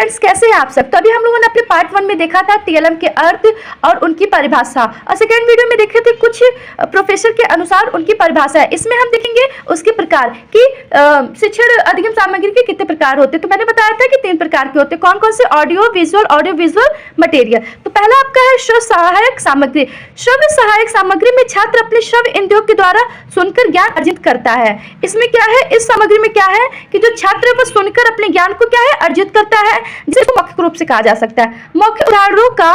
Friends, कैसे हैं आप सब। तो अभी हम लोगों ने अपने पार्ट 1 में देखा था टीएलएम के अर्थ और उनकी परिभाषा, और सेकेंड वीडियो में देखे थे कुछ प्रोफेसर के अनुसार उनकी परिभाषा है। इसमें हम देखेंगे उसके प्रकार कि शिक्षण अधिगम सामग्री के कितने प्रकार होते हैं। तो मैंने बताया था कि 3 प्रकार के होते हैं। कौन कौन से? Audio visual material. तो पहला आपका है श्रव्य सहायक सामग्री। श्रव्य सहायक सामग्री में छात्र अपने श्रव्य इंद्रियों के द्वारा सुनकर ज्ञान अर्जित करता है। इसमें क्या है, इस सामग्री में क्या है कि जो छात्र वो सुनकर अपने ज्ञान को क्या है अर्जित करता है, जिसको मौखिक रूप से कहा जा सकता है। मौखिक उदाहरणों का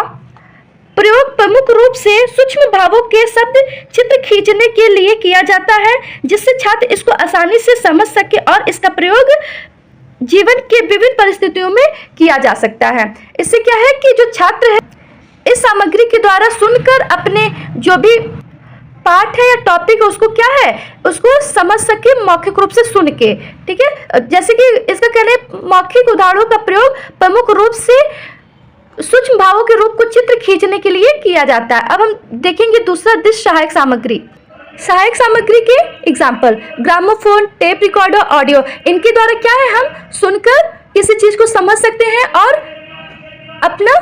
प्रयोग प्रमुख रूप से सूक्ष्म भावों के शब्द चित्र खींचने के लिए किया जाता है, जिससे छात्र इसको आसानी से समझ सके और इसका प्रयोग जीवन के विभिन्न परिस्थितियों में किया जा सकता है। इससे क्या है कि जो छात्र है इस सामग्री के द्वारा सुनकर अपने जो भी पाठ है या टॉपिक है उसको क्या है, उसको समझ सके मौखिक रूप से सुन के। ठीक है, जैसे कि इसका कहना है मौखिक उदाहरणों का प्रयोग प्रमुख रूप से सूक्ष्म भावों के रूप को चित्र खींचने के लिए किया जाता है। अब हम देखेंगे दूसरा दृश्य सहायक सामग्री। सहायक सामग्री के example gramophone, tape recorder, audio. इनके द्वारा क्या है, हम सुनकर किसी चीज को समझ सकते हैं और अपना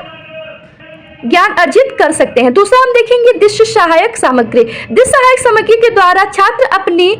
ज्ञान अर्जित कर सकते हैं। दूसरा हम देखेंगे दृश्य सहायक सामग्री। दृश्य सहायक सामग्री के द्वारा छात्र अपनी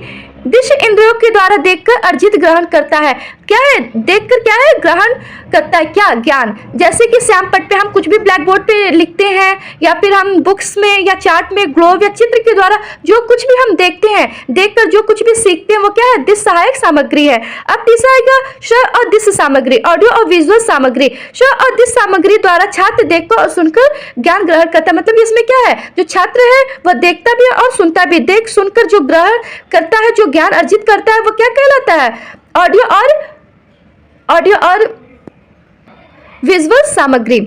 दृश्य इंद्रियों के द्वारा देखकर अर्जित ग्रहण करता है। क्या है, देखकर क्या है ग्रहण करता है, क्या ज्ञान। जैसे कि श्याम पट्ट पे हम कुछ भी ब्लैक बोर्ड पे लिखते हैं या फिर हम बुक्स में या चार्ट में ग्लोब या चित्र के द्वारा जो कुछ भी हम देखते हैं, देखकर जो कुछ भी सीखते हैं वो क्या है, दृश्य सहायक सामग्री है। अब तीसरा आएगा श्रव्य और दृश्य सामग्री, ऑडियो और विजुअल सामग्री। श्रव्य और दृश्य सामग्री द्वारा छात्र देखकर और सुनकर ज्ञान ग्रहण करता है। मतलब इसमें क्या है, जो छात्र है वह देखता भी है और सुनता भी। देख सुनकर जो ग्रहण करता है, जो ज्ञान अर्जित करता है, वो क्या कहलाता है, ऑडियो और विजुअल सामग्री।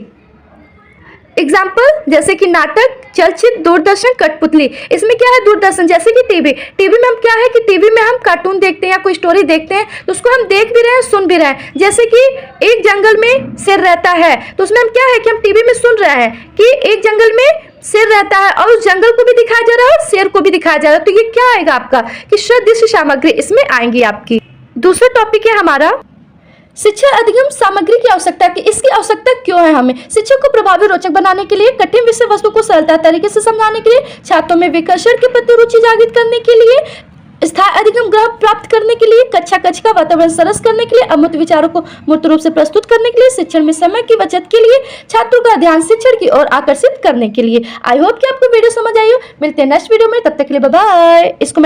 एग्जाम्पल जैसे कि नाटक, चलचित्र, दूरदर्शन, कठपुतली। इसमें क्या है, दूरदर्शन जैसे कि टीवी में हम क्या है कि टीवी में हम कार्टून देखते हैं या कोई स्टोरी देखते हैं तो उसको हम देख भी रहे हैं, सुन भी रहे हैं। जैसे कि एक जंगल में शेर रहता है तो उसमें हम क्या है कि हम टीवी में सुन रहे हैं कि एक जंगल में शेर रहता है और उस जंगल को भी दिखाया जा रहा है और शेर को भी दिखाया जा रहा है। तो ये क्या आएगा आपका कि श्रव्य दृश्य सामग्री इसमें आएंगी आपकी। दूसरा टॉपिक है हमारा शिक्षा अधिगम सामग्री की आवश्यकता। कि इसकी आवश्यकता क्यों है हमें। शिक्षा को प्रभावी रोचक बनाने के लिए, कठिन विषय वस्तु को सरलता तरीके से समझाने के लिए, छात्रों में विकर्षण के प्रति रुचि जागृत करने के लिए, स्थायी अधिगम ग्रह प्राप्त करने के लिए, कक्षा कक्ष का वातावरण सरस करने के लिए, अमूर्त विचारों को मूर्त रूप से प्रस्तुत करने के लिए, शिक्षण में समय की बचत के लिए, छात्रों का ध्यान शिक्षण की ओर आकर्षित करने के लिए। आई होप कि आपको वीडियो समझ आई हो। मिलते हैं नेक्स्ट वीडियो में, तब तक के लिए बाय बाय। इसको